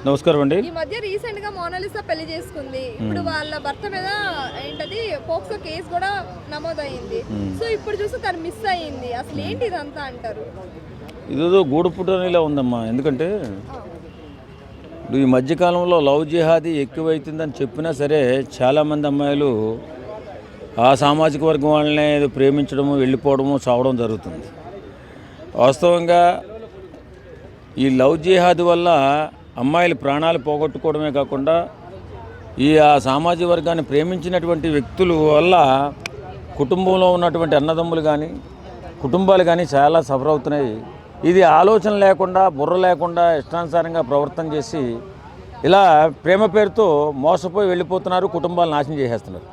నమస్కారం అండి. ఈ మధ్య రీసెంట్ గా మోనాలిసా పెళ్లి చేసుకుంది. ఇప్పుడు వాళ్ళ భర్త మీద ఏంటది పోక్సో కేసు కూడా నమోదైంది. సో ఇప్పుడు చూస్తే తను మిస్ అయ్యింది. అసలు ఏంటి ఇదంతా అంటారు? ఇదేదో గూడుపుటనిలా ఉందమ్మా. ఎందుకంటే ఇప్పుడు ఈ మధ్యకాలంలో లవ్ జిహాదీ ఎక్కువైతుందని చెప్పినా సరే చాలామంది అమ్మాయిలు ఆ సామాజిక వర్గం వాళ్ళనే ఏదో ప్రేమించడము, వెళ్ళిపోవడము, చావడం జరుగుతుంది. వాస్తవంగా ఈ లవ్ జిహాదీ వల్ల అమ్మాయిలు ప్రాణాలు పోగొట్టుకోవడమే కాకుండా ఆ సామాజిక వర్గాన్ని ప్రేమించినటువంటి వ్యక్తుల వల్ల కుటుంబంలో ఉన్నటువంటి అన్నదమ్ములు కానీ కుటుంబాలు కానీ చాలా సఫర్ అవుతున్నాయి. ఇది ఆలోచన లేకుండా, బుర్ర లేకుండా ఇష్టానుసారంగా ప్రవర్తన చేసి ఇలా ప్రేమ పేరుతో మోసపోయి వెళ్ళిపోతున్నారు, కుటుంబాలు నాశనం చేసేస్తున్నారు.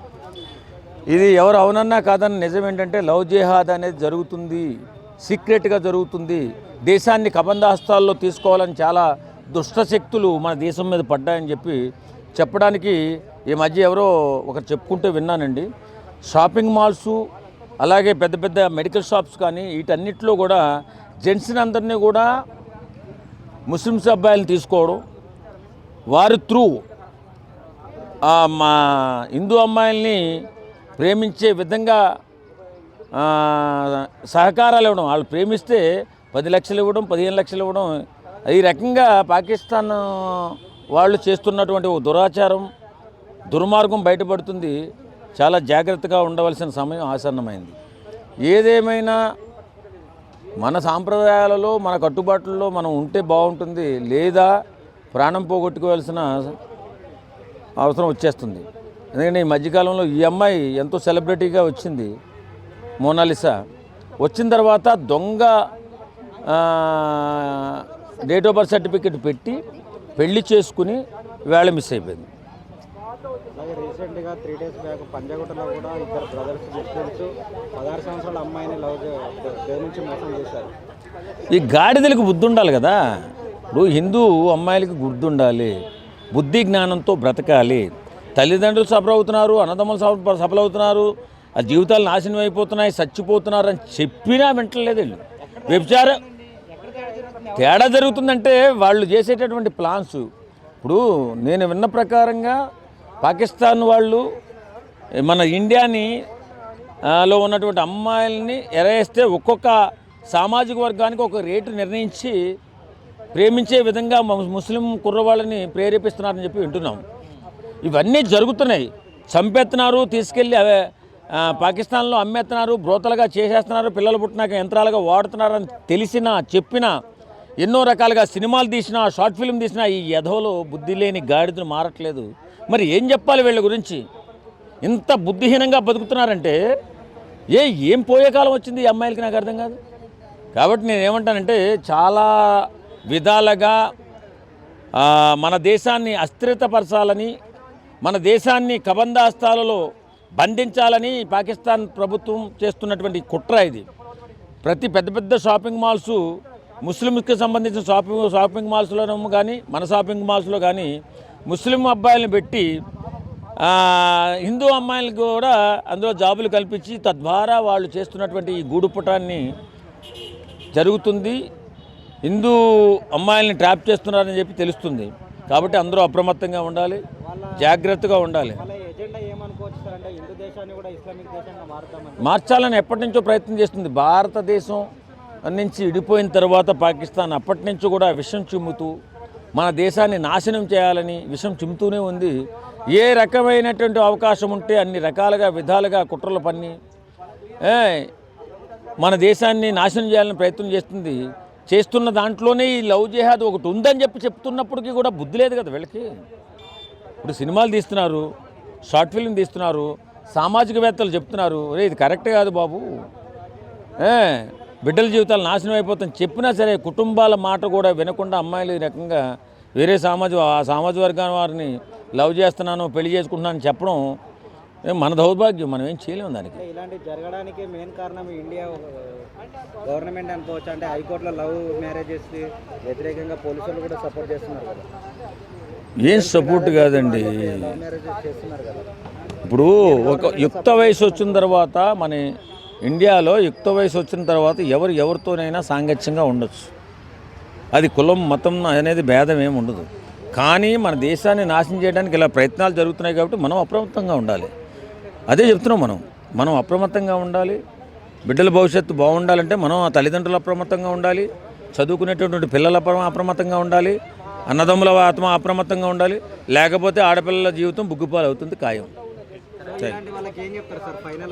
ఇది ఎవరు అవునన్నా కాదన్న నిజం ఏంటంటే లవ్ జిహాద్ అనేది జరుగుతుంది, సీక్రెట్గా జరుగుతుంది. దేశాన్ని కబంధాస్తాల్లో తీసుకోవాలని చాలా దుష్టశక్తులు మన దేశం మీద పడ్డాయని చెప్పడానికి ఈ మధ్య ఎవరో ఒకరు చెప్పుకుంటే విన్నానండి. షాపింగ్ మాల్సు, అలాగే పెద్ద పెద్ద మెడికల్ షాప్స్ కానీ వీటన్నిటిలో కూడా జెంట్స్ని అందరినీ కూడా ముస్లిమ్స్ అబ్బాయిలను తీసుకోవడం, వారి త్రూ మా హిందూ అమ్మాయిల్ని ప్రేమించే విధంగా సహకారాలు ఇవ్వడం. వాళ్ళు ప్రేమిస్తే 10 లక్షలు ఇవ్వడం, 15 లక్షలు ఇవ్వడం. ఈ రకంగా పాకిస్తాన్ వాళ్ళు చేస్తున్నటువంటి ఒక దురాచారం, దుర్మార్గం బయటపడుతుంది. చాలా జాగ్రత్తగా ఉండవలసిన సమయం ఆసన్నమైంది. ఏదేమైనా మన సాంప్రదాయాలలో, మన కట్టుబాట్లలో మనం ఉంటే బాగుంటుంది, లేదా ప్రాణం పోగొట్టుకోవాల్సిన అవసరం వచ్చేస్తుంది. ఎందుకంటే ఈ మధ్యకాలంలో ఈ అమ్మాయి ఎంతో సెలబ్రిటీగా వచ్చింది, మోనాలిసా. వచ్చిన తర్వాత దొంగ డేట్ ఆఫ్ బర్త్ సర్టిఫికెట్ పెట్టి పెళ్లి చేసుకుని వేళ మిస్ అయిపోయింది. అలాగే రీసెంట్గా 3 days బ్యాక్ పంజాగుట్టలో కూడా ఇద్దరు బ్రదర్స్ ముస్లిమ్స్ 16 సంవత్సరాల అమ్మాయిని ప్రేమించి మోసం చేశారు. ఈ గాడిదలకు బుద్ధి ఉండాలి కదా. ఇప్పుడు హిందూ అమ్మాయిలకి బుద్ధి ఉండాలి, బుద్ధి జ్ఞానంతో బ్రతకాలి. తల్లిదండ్రులు సఫర్ అవుతున్నారు, అన్నదమ్ములు సఫర్ అవుతున్నారు, ఆ జీవితాలు నాశనం అయిపోతున్నాయి, చచ్చిపోతున్నారు అని చెప్పినా వింటలేదు వీళ్ళు. వ్యభిచారం తేడా జరుగుతుందంటే వాళ్ళు చేసేటటువంటి ప్లాన్స్. ఇప్పుడు నేను విన్న ప్రకారంగా పాకిస్తాన్ వాళ్ళు మన ఇండియాని లో ఉన్నటువంటి అమ్మాయిల్ని ఎరేస్తే ఒక్కొక్క సామాజిక వర్గానికి ఒక రేటు నిర్ణయించి ప్రేమించే విధంగా ముస్లిం కుర్రవాళ్ళని ప్రేరేపిస్తున్నారని చెప్పి వింటున్నాం. ఇవన్నీ జరుగుతున్నాయి. చంపేస్తున్నారు, తీసుకెళ్ళి పాకిస్తాన్లో అమ్మేస్తున్నారు, బ్రోతలుగా చేసేస్తున్నారు, పిల్లలు పుట్టినాక యంత్రాలుగా వాడుతున్నారని తెలిసినా చెప్పినా ఎన్నో రకాలుగా సినిమాలు తీసినా, షార్ట్ ఫిల్మ్ తీసినా ఈ యధవలో బుద్ధి లేని గాడిదలు మారట్లేదు. మరి ఏం చెప్పాలి వీళ్ళ గురించి? ఇంత బుద్ధిహీనంగా బతుకుతున్నారంటే ఏం పోయే కాలం వచ్చింది ఈ అమ్మాయిలకి? నాకు అర్థం కాదు. కాబట్టి నేను ఏమంటానంటే చాలా విధాలుగా మన దేశాన్ని అస్థిరతపరచాలని, మన దేశాన్ని కబంధాస్తాలలో బంధించాలని పాకిస్తాన్ ప్రభుత్వం చేస్తున్నటువంటి కుట్ర ఇది. ప్రతి పెద్ద పెద్ద షాపింగ్ మాల్సు, ముస్లింకి సంబంధించిన షాపింగ్ మాల్స్లో కానీ మన షాపింగ్ మాల్స్లో కానీ ముస్లిం అబ్బాయిలను పెట్టి హిందూ అమ్మాయిలకు కూడా అందులో జాబులు కల్పించి తద్వారా వాళ్ళు చేస్తున్నటువంటి ఈ గూడుపుటాన్ని జరుగుతుంది. హిందూ అమ్మాయిల్ని ట్రాప్ చేస్తున్నారని చెప్పి తెలుస్తుంది. కాబట్టి అందరూ అప్రమత్తంగా ఉండాలి, జాగ్రత్తగా ఉండాలి. మార్చాలని ఎప్పటి నుంచో ప్రయత్నం చేస్తుంది. భారతదేశం నుంచి విడిపోయిన తర్వాత పాకిస్తాన్ అప్పటి నుంచి కూడా విషం చిమ్ముతూ మన దేశాన్ని నాశనం చేయాలని విషం చిమ్ముతూనే ఉంది. ఏ రకమైనటువంటి అవకాశం ఉంటే అన్ని రకాలుగా విధాలుగా కుట్రలు పన్ని మన దేశాన్ని నాశనం చేయాలని ప్రయత్నం చేస్తుంది. చేస్తున్న దాంట్లోనే ఈ లవ్ జిహాద్ ఒకటి ఉందని చెప్తున్నప్పటికీ కూడా బుద్ధి లేదు కదా వీళ్ళకి. ఇప్పుడు సినిమాలు తీస్తున్నారు, షార్ట్ ఫిల్మ్ తీస్తున్నారు, సామాజికవేత్తలు చెప్తున్నారు, ఇది కరెక్ట్ కాదు బాబు, బిడ్డల జీవితాలు నాశనం అయిపోతాయని చెప్పినా సరే కుటుంబాల మాట కూడా వినకుండా అమ్మాయిలు ఈ రకంగా వేరే సామాజిక వర్గాన్ని వారిని లవ్ చేస్తున్నాను, పెళ్లి చేసుకుంటున్నాను చెప్పడం మన దౌర్భాగ్యం. మనం ఏం చేయలేము దానికి. ఇలాంటి జరగడానికి మెయిన్ కారణం ఇండియా గవర్నమెంట్ అనుకోవచ్చు. అంటే హైకోర్టులో లవ్ మ్యారేజెస్ వ్యతిరేకంగా పోలీసులు కూడా సపోర్ట్ చేస్తున్నారు కదా. ఏం సపోర్ట్ కాదండి. ఇప్పుడు ఒక యుక్త వయసు వచ్చిన తర్వాత మన ఇండియాలో యుక్త వయసు వచ్చిన తర్వాత ఎవరితోనైనా సాంగత్యంగా ఉండొచ్చు. అది కులం మతం అనేది భేదం ఏమి ఉండదు. కానీ మన దేశాన్ని నాశనం చేయడానికి ఇలా ప్రయత్నాలు జరుగుతున్నాయి కాబట్టి మనం అప్రమత్తంగా ఉండాలి. అదే చెప్తున్నాం మనం అప్రమత్తంగా ఉండాలి. బిడ్డల భవిష్యత్తు బాగుండాలంటే మనం ఆ తల్లిదండ్రులు అప్రమత్తంగా ఉండాలి, చదువుకునేటటువంటి పిల్లల అప్రమత్తంగా ఉండాలి, అన్నదమ్ముల ఆత్మ అప్రమత్తంగా ఉండాలి. లేకపోతే ఆడపిల్లల జీవితం బుగ్గుపాలు అవుతుంది ఖాయం. ఇలాంటి వాళ్ళకి ఏం చెప్తారు సార్ ఫైనల్